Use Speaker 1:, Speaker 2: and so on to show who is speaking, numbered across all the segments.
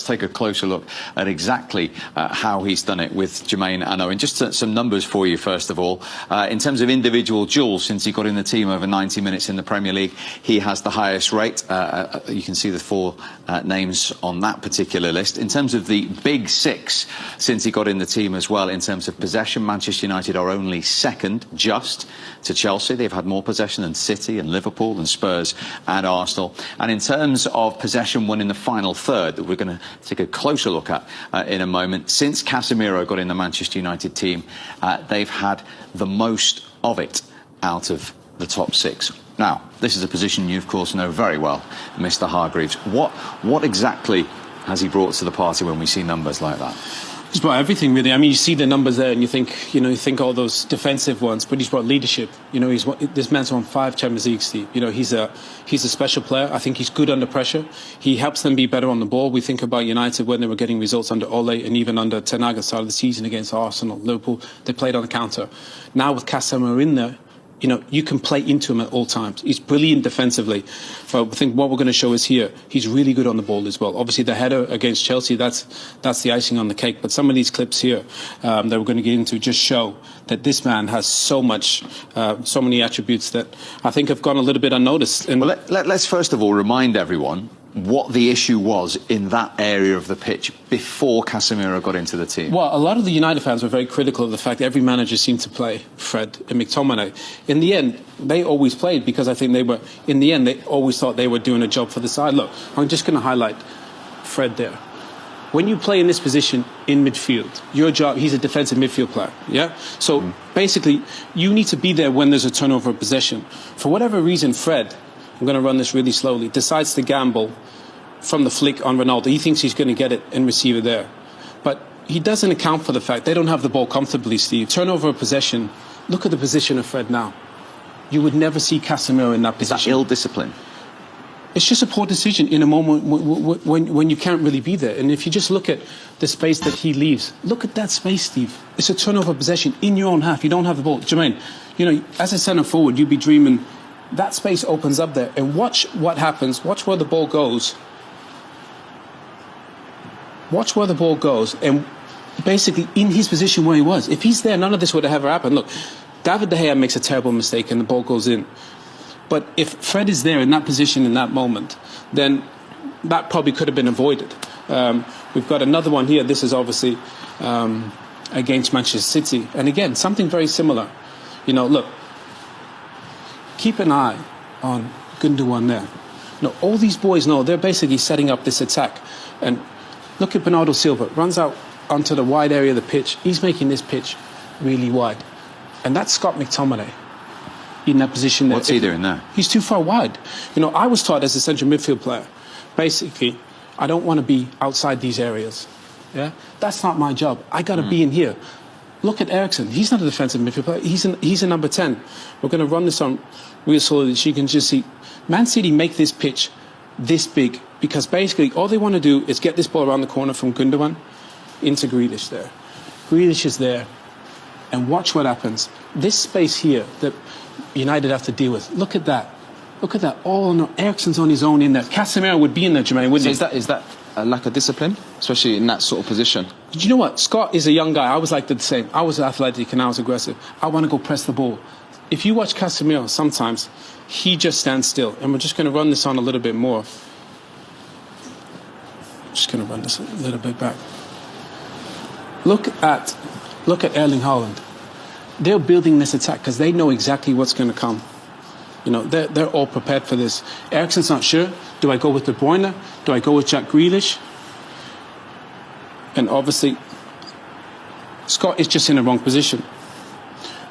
Speaker 1: take a closer look at exactly how he's done it with Jermaine Ano. And just some numbers for you, first of all. In terms of individual duels, since he got in the team over 90 minutes in the Premier League, he has the highest rate. You can see the 4 names on that particular list. In terms of the big 6, since he got in the team as well, in terms of possession, Manchester United are only second, just to Chelsea. They've had more possession than City and Liverpool and Spurs and Arsenal. And in terms of possession won in the final third, that we're going to take a closer look at in a moment, since Casemiro got in the Manchester United team, they've had the most of it out of the top 6. Now, this is a position you, of course, know very well, Mr. Hargreaves. What exactly has he brought to the party when we see numbers like that?
Speaker 2: He's brought everything, really. I mean, you see the numbers there and you think all those defensive ones, but he's brought leadership. You know, this man's won 5 Champions League, Steve. You know, he's a special player. I think he's good under pressure. He helps them be better on the ball. We think about United when they were getting results under Ole and even under Ten Hag at the start of the season against Arsenal, Liverpool. They played on the counter. Now with Casemiro in there, you know, you can play into him at all times. He's brilliant defensively. So I think what we're going to show is here, he's really good on the ball as well. Obviously, the header against Chelsea, that's the icing on the cake. But some of these clips here that we're going to get into just show that this man has so many attributes that I think have gone a little bit unnoticed. And
Speaker 1: well, let's first of all remind everyone what the issue was in that area of the pitch before Casemiro got into the team.
Speaker 2: Well, a lot of the United fans were very critical of the fact that every manager seemed to play Fred and McTominay. In the end, they always played because I think they always thought they were doing a job for the side. Look, I'm just going to highlight Fred there. When you play in this position in midfield, your job, he's a defensive midfield player, yeah? So basically, you need to be there when there's a turnover of possession. For whatever reason, Fred, I'm going to run this really slowly, decides to gamble from the flick on Ronaldo. He thinks he's going to get it and receive it there. But he doesn't account for the fact they don't have the ball comfortably, Steve. Turnover of possession. Look at the position of Fred now. You would never see Casemiro in that position.
Speaker 1: Is that ill discipline?
Speaker 2: It's just a poor decision in a moment when you can't really be there. And if you just look at the space that he leaves, look at that space, Steve. It's a turnover of possession in your own half. You don't have the ball. Jermaine, you know, as a centre forward, you'd be dreaming that space opens up there. And watch what happens. Watch where the ball goes. Watch where the ball goes, and basically in his position where he was. If he's there, none of this would have ever happened. Look, David De Gea makes a terrible mistake and the ball goes in. But if Fred is there in that position in that moment, then that probably could have been avoided. We've got another one here. This is obviously against Manchester City. And again, something very similar. You know, look, keep an eye on Gundogan there. You know, all these boys know they're basically setting up this attack. And look at Bernardo Silva, runs out onto the wide area of the pitch. He's making this pitch really wide. And that's Scott McTominay in that position there.
Speaker 1: What's he doing there?
Speaker 2: He's too far wide. You know, I was taught as a central midfield player, basically, I don't want to be outside these areas. Yeah? That's not my job. I got to be in here. Look at Eriksen. He's not a defensive midfield player. He's a number 10. We're going to run this on real slowly so you can just see. Man City make this pitch this big because basically all they want to do is get this ball around the corner from Gundogan into Grealish there. Grealish is there. And watch what happens. This space here that United have to deal with. Look at that. Look at that. Oh, no. Eriksen's on his own in there. Casemiro would be in there, Jermaine, wouldn't he?
Speaker 3: Is that a lack of discipline, especially in that sort of position?
Speaker 2: Did you know what? Scott is a young guy. I was like the same. I was athletic and I was aggressive. I want to go press the ball. If you watch Casemiro, sometimes he just stands still. And we're just going to run this on a little bit more. Just going to run this a little bit back. Look at Erling Haaland. They're building this attack because they know exactly what's going to come. You know, they're all prepared for this. Eriksen's not sure. Do I go with De Bruyne? Do I go with Jack Grealish? And obviously, Scott is just in the wrong position.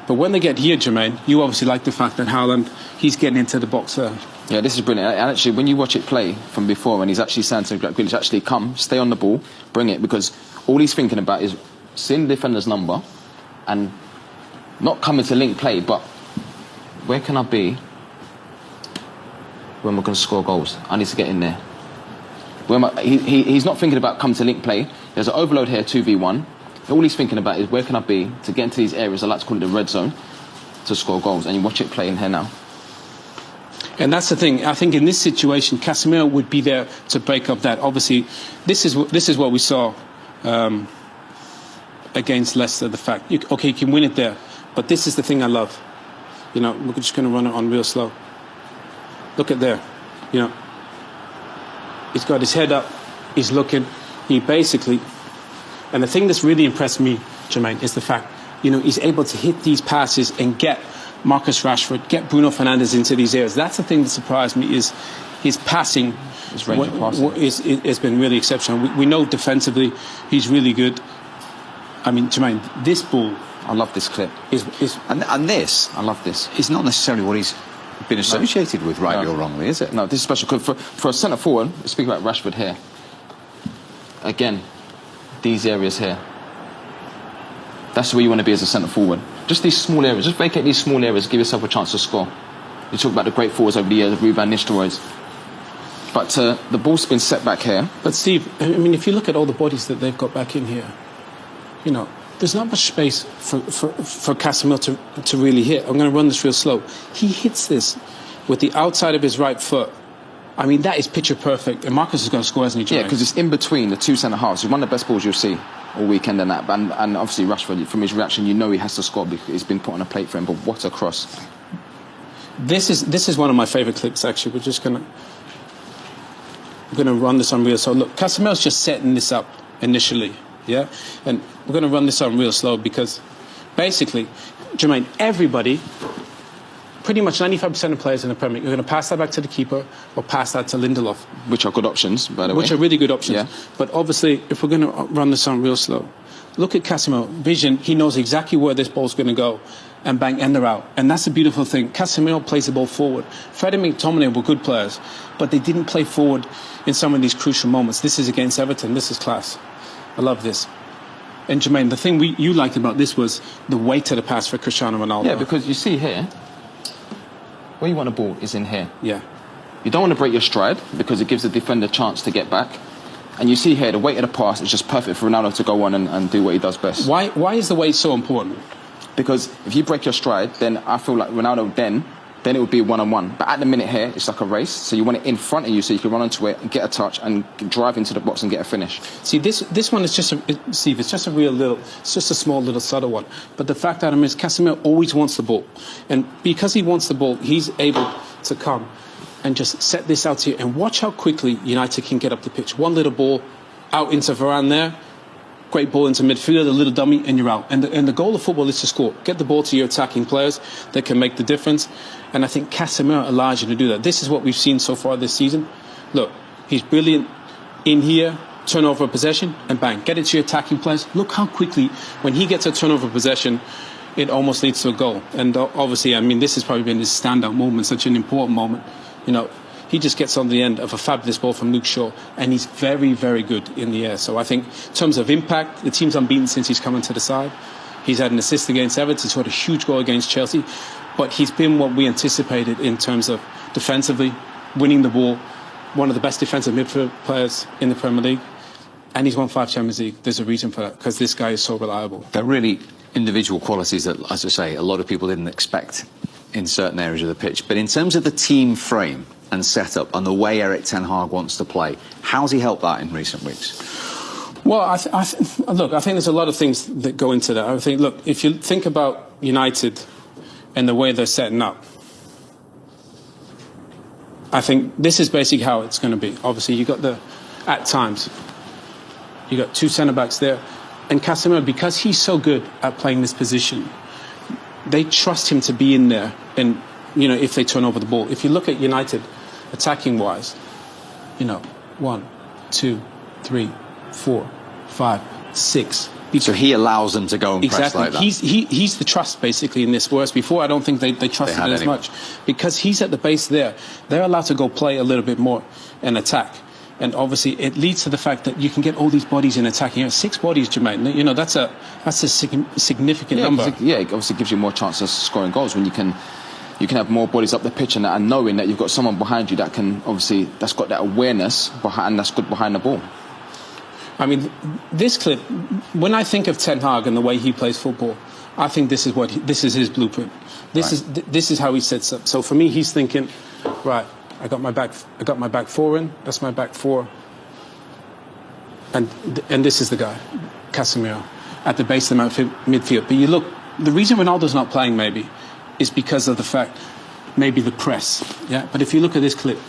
Speaker 2: But when they get here, Jermaine, you obviously like the fact that Haaland, he's getting into the box there.
Speaker 3: Yeah, this is brilliant. And actually, when you watch it play from before, and he's actually saying to Jack Grealish, actually come, stay on the ball, bring it, because all he's thinking about is seeing the defender's number and not coming to link play, but where can I be when we're going to score goals? I need to get in there. He's not thinking about come to link play. There's an overload here, 2v1. All he's thinking about is where can I be to get into these areas, I like to call it the red zone, to score goals. And you watch it play in here now.
Speaker 2: And that's the thing. I think in this situation, Casemiro would be there to break up that. Obviously, this is what we saw against Leicester. The fact, you can win it there, but this is the thing I love. You know, we're just going to run it on real slow. Look at there. You know, he's got his head up. He's looking. He basically, and the thing that's really impressed me, Jermaine, is the fact, you know, he's able to hit these passes and get Marcus Rashford, get Bruno Fernandes into these areas. That's the thing that surprised me, is his passing.
Speaker 3: His range of passing
Speaker 2: has been really exceptional. We know defensively he's really good. I mean, Jermaine, this ball.
Speaker 3: I love this clip.
Speaker 1: And this,
Speaker 3: I love this.
Speaker 1: is not necessarily what he's been associated with, rightly or wrongly, is it?
Speaker 3: No, this is special. 'Cause for a centre forward, speaking about Rashford here, again, these areas here. That's where you want to be as a centre forward. Just these small areas. Just vacate these small areas. Give yourself a chance to score. You talk about the great forwards over the years, Ruben van Nistelrooy. But the ball's been set back here.
Speaker 2: But Steve, I mean, if you look at all the bodies that they've got back in here, you know, there's not much space for Casemiro to really hit. I'm going to run this real slow. He hits this with the outside of his right foot. I mean, that is picture perfect. And Marcus is going to score, hasn't he, Jermaine?
Speaker 3: Yeah, because it's in between the two centre halves. It's one of the best balls you'll see all weekend and that. And obviously Rashford, from his reaction, you know he has to score because it's been put on a plate for him. But what a cross.
Speaker 2: This is one of my favourite clips, actually. We're going to run this on real slow. Look, Casemiro's just setting this up initially, yeah? And we're going to run this on real slow because basically, Jermaine, everybody, pretty much 95% of players in the Premier League, are going to pass that back to the keeper or pass that to Lindelof.
Speaker 3: Which are good options, by the way.
Speaker 2: Which are really good options.
Speaker 3: Yeah.
Speaker 2: But obviously, if we're going to run this on real slow, look at Casemiro. Vision, he knows exactly where this ball's going to go. And bang, and they're out. And that's the beautiful thing. Casemiro plays the ball forward. Fred and McTominay were good players, but they didn't play forward in some of these crucial moments. This is against Everton. This is class. I love this. And Jermaine, the thing you liked about this was the weight of the pass for Cristiano Ronaldo.
Speaker 3: Yeah, because you see here, where you want the ball is in here.
Speaker 2: Yeah.
Speaker 3: You don't want to break your stride because it gives the defender a chance to get back. And you see here, the weight of the pass is just perfect for Ronaldo to go on and do what he does best.
Speaker 2: Why is the weight so important?
Speaker 3: Because if you break your stride, then I feel like Ronaldo then it would be one-on-one. But at the minute here, it's like a race. So you want it in front of you so you can run onto it and get a touch and drive into the box and get a finish.
Speaker 2: See, this one is just Steve, it's just a small little subtle one. But the fact that is Casemiro always wants the ball. And because he wants the ball, he's able to come and just set this out here. And watch how quickly United can get up the pitch. One little ball out into Varane there. Great ball into midfield, a little dummy, and you're out. And the goal of football is to score. Get the ball to your attacking players that can make the difference. And I think Casemiro allows you to do that. This is what we've seen so far this season. Look, he's brilliant in here, turnover of possession, and bang, get it to your attacking players. Look how quickly, when he gets a turnover of possession, it almost leads to a goal. And obviously, I mean, this has probably been his standout moment, such an important moment. You know, he just gets on the end of a fabulous ball from Luke Shaw, and he's very, very good in the air. So I think in terms of impact, the team's unbeaten since he's come into the side. He's had an assist against Everton, he's scored a huge goal against Chelsea, but he's been what we anticipated in terms of defensively, winning the ball, one of the best defensive midfield players in the Premier League, and he's won 5 Champions League. There's a reason for that, because this guy is so reliable.
Speaker 1: They're really individual qualities that, as I say, a lot of people didn't expect in certain areas of the pitch. But in terms of the team frame and setup and the way Erik ten Hag wants to play, how's he helped that in recent weeks?
Speaker 2: Well, I think there's a lot of things that go into that. I think, look, if you think about United and the way they're setting up, I think this is basically how it's going to be. Obviously, at times, you got 2 centre-backs there, and Casemiro, because he's so good at playing this position, they trust him to be in there, and, you know, if they turn over the ball. If you look at United, attacking-wise, you know, 1, 2, 3, 4, 5, 6.
Speaker 1: So he allows them to go and press like that.
Speaker 2: He's the trust, basically, in this. Whereas before, I don't think they trusted it as much. Because he's at the base there, they're allowed to go play a little bit more and attack. And obviously, it leads to the fact that you can get all these bodies in attacking. You know, 6 bodies, Jermaine. You know, that's a significant number.
Speaker 3: Yeah, it obviously gives you more chance of scoring goals when you can have more bodies up the pitch and knowing that you've got someone behind you that can, obviously, that's got that awareness behind, that's good behind the ball.
Speaker 2: I mean, this clip, when I think of Ten Hag and the way he plays football, I think this is his blueprint. This is how he sets up. So for me, he's thinking, right, I got my back four in. That's my back four. And this is the guy, Casemiro, at the base of the midfield. But you look, the reason Ronaldo's not playing maybe is because of the fact, maybe the press. Yeah. But if you look at this clip,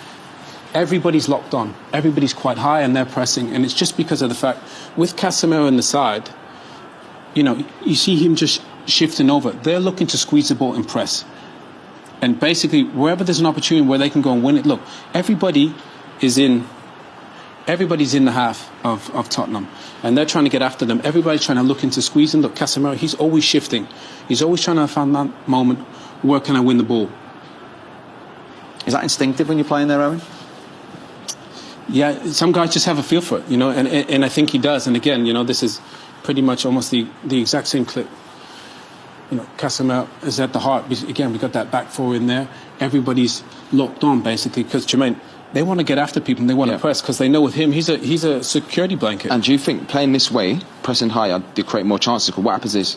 Speaker 2: everybody's locked on. Everybody's quite high and they're pressing. And it's just because of the fact, with Casemiro on the side, you know, you see him just shifting over. They're looking to squeeze the ball and press. And basically, wherever there's an opportunity where they can go and win it, look, everybody's in the half of Tottenham. And they're trying to get after them. Everybody's trying to look into squeezing. Look, Casemiro, he's always shifting. He's always trying to find that moment, where can I win the ball?
Speaker 1: Is that instinctive when you're playing there, Owen?
Speaker 2: Yeah, some guys just have a feel for it, you know, and I think he does. And again, you know, this is pretty much almost the exact same clip. You know, Casemiro is at the heart. Again, we got that back four in there. Everybody's locked on, basically, because Jermaine, they want to get after people and they want to press because they know with him, he's a security blanket.
Speaker 3: And do you think playing this way, pressing higher, they create more chances? Because what happens is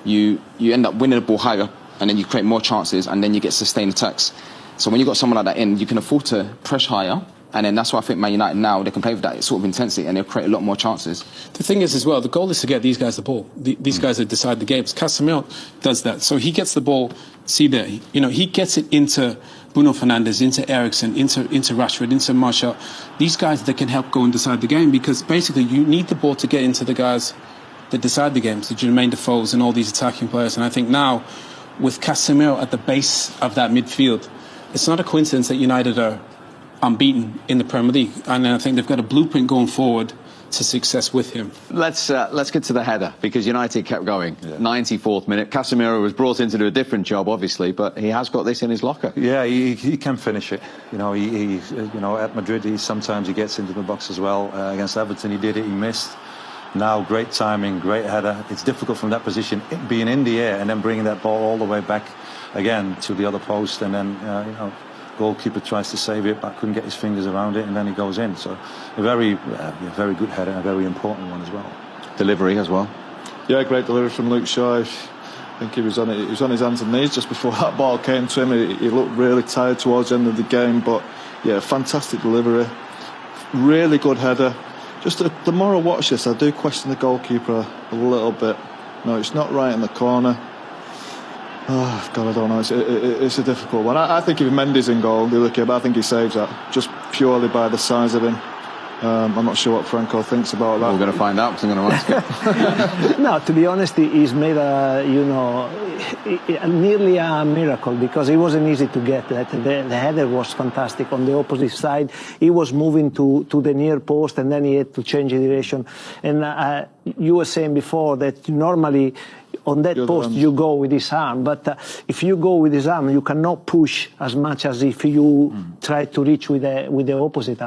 Speaker 3: you end up winning the ball higher and then you create more chances and then you get sustained attacks. So when you've got someone like that in, you can afford to press higher. And then that's why I think Man United now, they can play with that sort of intensity and they'll create a lot more chances.
Speaker 2: The thing is as well, the goal is to get these guys the ball. These guys that decide the games. Casemiro does that. So he gets the ball, see there, you know, he gets it into Bruno Fernandes, into Eriksen, into Rashford, into Martial. These guys that can help go and decide the game, because basically you need the ball to get into the guys that decide the games, the Jermaine Defoes and all these attacking players. And I think now, with Casemiro at the base of that midfield, it's not a coincidence that United are unbeaten in the Premier League, and I think they've got a blueprint going forward to success with him.
Speaker 1: Let's get to the header, because United kept going. 94th minute. Casemiro was brought in to do a different job, obviously, but he has got this in his locker.
Speaker 4: Yeah, he can finish it. You know, he you know, at Madrid, sometimes he gets into the box as well. Against Everton, he did it. He missed. Now, great timing, great header. It's difficult from that position, being in the air and then bringing that ball all the way back again to the other post, and then you know, goalkeeper tries to save it, but couldn't get his fingers around it, and then he goes in. So a very good header, a very important one as well.
Speaker 1: Delivery as well.
Speaker 5: Yeah, great delivery from Luke Shaw. I think he was on it. He was on his hands and knees just before that ball came to him. He looked really tired towards the end of the game, but yeah, fantastic delivery. Really good header. Just the more I watch this, I do question the goalkeeper a little bit. No, it's not right in the corner. Oh, God, I don't know. It's a difficult one. I think if Mendy's in goal, but I think he saves that just purely by the size of him. I'm not sure what Franco thinks about that.
Speaker 1: We're going to find out, because I'm going to ask him.
Speaker 6: No, to be honest, he's made nearly a miracle, because it wasn't easy to get that. The header was fantastic on the opposite side. He was moving to the near post, and then he had to change the direction. And you were saying before that normally on that post you go with his arm, but if you go with his arm, you cannot push as much as if you try to reach with the opposite arm.